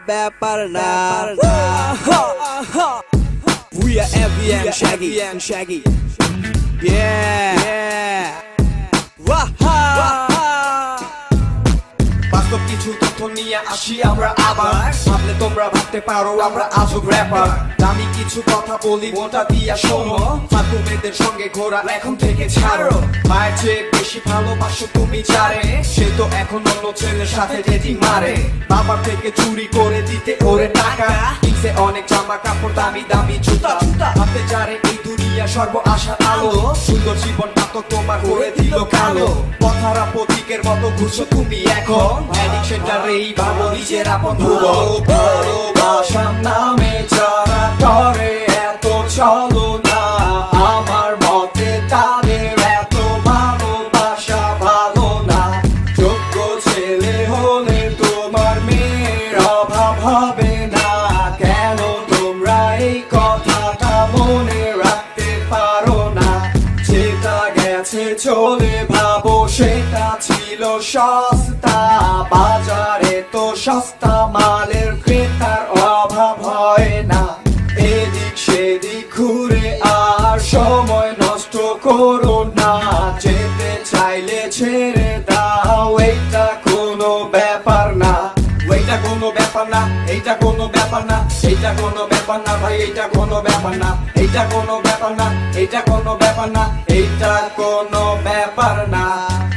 ব্যাপার না। We are Envy and Shaggy. Yeah. বাস্তব কিছু তথ্য নিয়ে আসি আমরা আবার, ভাবলে তোমরা ভাবতে পারো আমরা আজব র্যাপার। দামি কিছু কথা বলি মোটা দিয়া শোনো, ফালতু মেয়েদের সঙ্গে ঘোরা এখন থেকে ছাড়ো। মায়ের চেয়ে বেশি ভালোবাসো তুমি যারে, সে তো এখন অন্য ছেলের সাথে ডেটিং মারে। বাবার থেকে চুরি করে দিতে ওরে টাকা, কিনছে অনেক জামা কাপড় দামি দামি জুতা। ভাবতে যারে এই দুনিয়া সর্ব আশার আলো, সুন্দর জীবনটা তো তোমার করে দিল কালো। পথারা প্রতীকের মতো ঘুরছো তুমি এখন, অ্যাডিকশনটারেই ভাবো নিজের আপন ভুলো। ভালোবাসার নামে যারা করে এত ছলনা, আমার মতে তাদের এত ভালোবাসা ভালো না। যোগ্য ছেলে হলে তোমার মেয়ের অভাব হবে না। কেন তোমরা এই কথাটা মনে রাখতে পারো না? যেটা গেছে চলে ভাবো সেটা ছিল সস্তা, বাজারে তো সস্তা মালের ক্রেতার অভাব হয় না। এদিক সেদিক ঘুরে আর সময় নষ্ট করো না, যেতে চাইলে ছেড়ে দাও, এইটা কোনো ব্যাপার না। এইটা কোনো ব্যাপার না, এইটা কোনো ব্যাপার না, এইটা কোনো ব্যাপার না ভাই, এইটা কোনো ব্যাপার না, এইটা কোনো ব্যাপার না, এইটা কোনো ব্যাপার না, এইটা কোনো ব্যাপার না।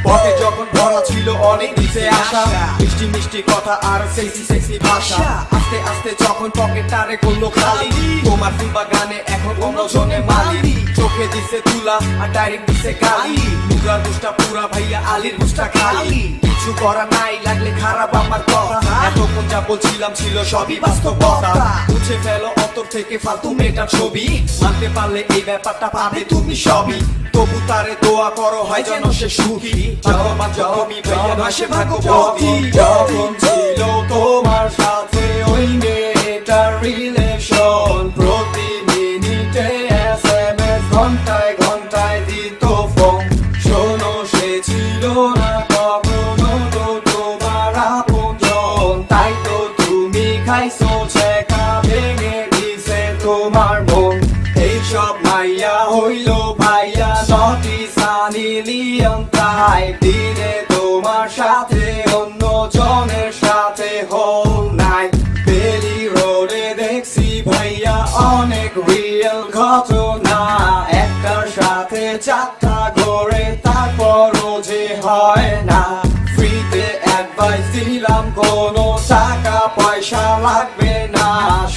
পথে যখন ভরা ছিল অনেক দিতে আসা, মিষ্টি মিষ্টি কথা আর সেক্সি সেক্সি ভাষা, আস্তে আস্তে যখন পকেটটারে করলো খালি, তোমার ফুল বাগানে এখন অন্যজনে মালি। চোখে দিছে তুলা আর ডাইরেক্ট দিছে গালি, নুরার বুঝটা পুরা ভাইয়া আলির বুঝটা খালি। কিছু করা নাই লাগলে খারাপ আমার কথা, এতক্ষণ যা বলছিলাম ছিল সবই বাস্তবতা। মুছে ফেলো অন্তর থেকে ফালতু মেয়েটার ছবি, মানতে পারলে এই ব্যাপারটা পাবে তুমি সবই। তবু তারে দোয়া করো হয় যেন সে সুখী, ভাগ্যবান তুমি ভাইয়া নয় সে ভাগ্যবতী। যখন ছিল তোমার সাথে ওই মেয়েটার রিলেশন, প্রতি মিনিটে SMS, ঘন্টায় ঘন্টায় দিত ফোন। শোনো সে ছিল না কখনো তো তোমার আপনজন, তাই তো তুমি খাইছো ছেকা, ভেঙে দিছে তোমার মন। এইসব মাইয়া হইল ভাইয়া নটি সানি লিয়ন, তাই দিনে তোমার সাথে অন্য জনের সাথে হোল নাই। বেলি রোডে দেখছি ভাইয়া অনেক রিয়েল ঘটনা, একটার সাথে চারটা ঘরে তারপরও যে হয় না। ফ্রিতে অ্যাডভাইস দিলাম কোনো টাকা পয়সা লাগবে না,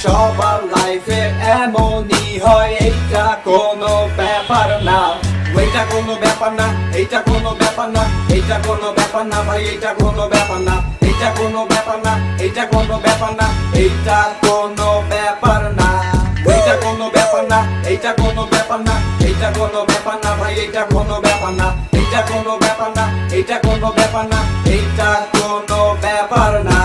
সবার লাইফে এমনই হয়, এইটা কোনো ব্যাপার না। এইটা কোনো ব্যাপার না, এইটা কোনো ব্যাপার না, এইটা কোনো ব্যাপার না ভাই, এইটা কোনো ব্যাপার না, এইটা কোনো ব্যাপার না, এইটা কোনো ব্যাপার না, এইটা কোনো ব্যাপার না। এইটা কোনো ব্যাপার না, এইটা কোনো ব্যাপার না, এইটা কোনো ব্যাপার না ভাই, এইটা কোনো ব্যাপার না, এইটা কোনো ব্যাপার না, এইটা কোনো ব্যাপার না, এইটা কোনো ব্যাপার না।